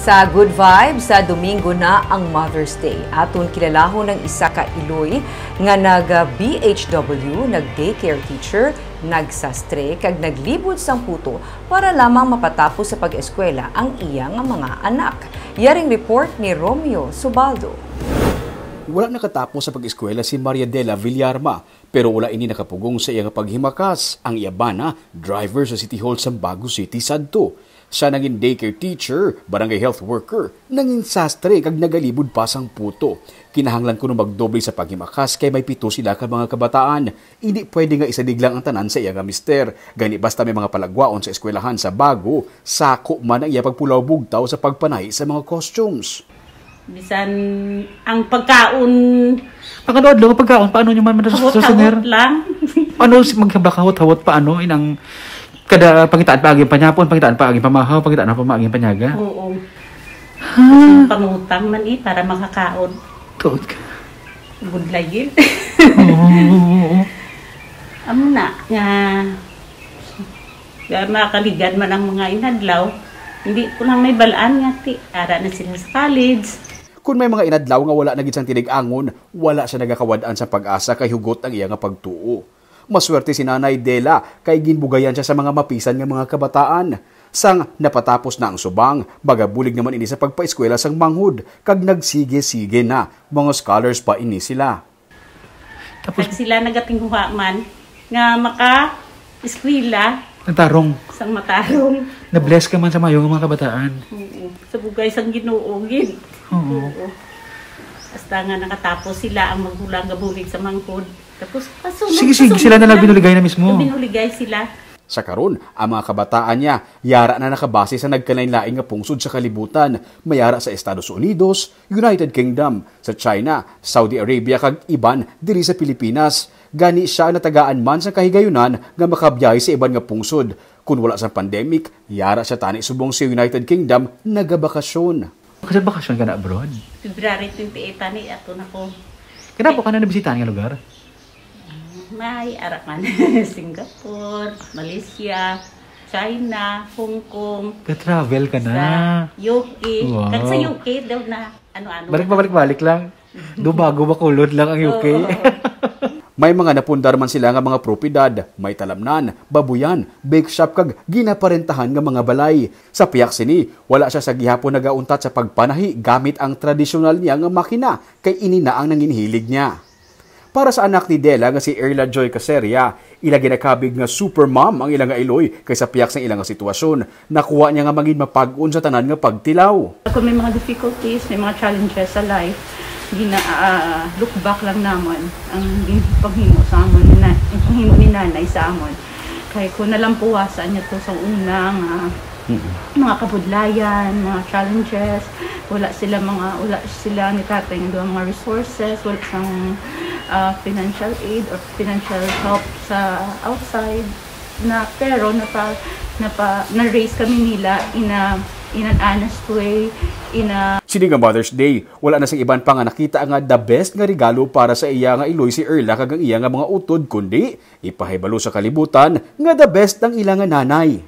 Sa Good Vibes, sa Domingo na ang Mother's Day. Aton kilalahon ng isa ka Iloy nga nag-BHW, nag-daycare teacher, nagsastre, kag naglibot sang puto para lamang mapatapos sa pag-eskwela ang iyang mga anak. Yaring report ni Romeo Subaldo. Wala nakatapos sa pag-eskwela si Maria Dela Villarma, pero wala ini nakapugong sa iyang paghimakas. Ang iyabana, driver sa City Hall sa Bago City Sadto. Siya naging daycare teacher, barangay health worker, nanging sastre kag nagalibod pa sang puto. Kinahanglan ko nung magdoble sa paghimakas kay may 7 sila ka mga kabataan. Hindi pwede nga isadiglang ang tanan sa iya nga mister. Gani basta may mga palagwaon sa eskwelahan sa Bago, sako man ang iya pagpulaw bugtaw sa pagpanahi sa mga costumes. Bisan ang pagkaon... Pagkanood lang, pagkaon, paano nyo man hawot-hawot lang. Ano, magkabakahot-hawot paano, inang kada pangitaan pa aging panyapon, pangitaan pa aging pamahaw, pangitaan pa aging panyaga? Oo. Kasi pangutang man para makakaon. Tuod ka. Budlay yun. Oo. Amo na, nga makaligan man ang mga inadlaw, hindi ko lang may balaan nga ti. Ara na sila sa college. Kung may mga inadlaw nga wala na gid sang tinig-angon, wala siya nagakawadaan sa pag-asa kay hugot ang iya nga pagtuo. Maswerte si Nanay Dela kay ginbugayan siya sa mga mapisan nga mga kabataan. Sang napatapos na ang subang, bagabulig naman ini sa pagpaeskwela sang manghud, kag nagsige-sige na. Mga scholars pa ini sila. Tapos sila nagatinghuha man nga maka-eskwela. Nagtarong. Sang matarong. Na-bless ka man sa mayong mga kabataan. Oo. Sa bugay sang ginuugin. Oo. Basta nga nakatapos sila ang maghulang gabulig sa manghud. Tapos sige, sila na lang binuligay na mismo. Binuligay sila. Sa karon, ang mga kabataan niya, yara na nakabase sa nagkalain-laing nga pungsod sa kalibutan, mayara sa Estados Unidos, United Kingdom, sa China, Saudi Arabia kag iban diri sa Pilipinas. Gani siya natagaan man sa kahigayunan nga makabiyahe sa iban nga pungsod. Kung wala sa pandemic, yara siya tani subong sa United Kingdom nagabakasyon. Kasi bakasyon ka na abroad? February 28 tani ato na ko. Kaya po ka na nabisitahan nga lugar? May arakan. Singapore, Malaysia, China, Hong Kong. Ka-travel ka na. Sa UK. Wow. Kag sa UK daw na ano-ano. Balik lang. Do bago bakulod lang ang UK. May mga napundar man sila nga mga propiedad, may talamnan, babuyan, bake shop kag ginaparentahan nga mga balay. Sa piyak sini, wala siya sa gihapon nagauntat sa pagpanahi gamit ang tradisyonal niya nga makina kay ini na ang nanginhilig niya. Para sa anak ni Dela nga si Erla Joy Caseria, ila ginakabig nga super mom ang ilang nga Iloy kaysa piyak sa ilang nga sitwasyon. Nakuha niya nga maging mapag-on sa tanan nga pagtilaw. Kung may mga difficulties, may mga challenges sa life, look back lang naman ang paghimo sa amon ni nanay sa amon. Kaya kung nalampuwasan niya to sa unang mga kabudlayan, mga challenges, wala sila ni tatay ng mga resources, wala sang financial aid or financial help sa outside na pero na-raise kami nila in an honest way, Sini nga Mother's Day, wala na sa iban pa nga nakita nga the best nga regalo para sa iya nga Iloy si Erla kag ang iya nga mga utod kundi ipahibalo sa kalibutan nga the best ang ilang nga nanay.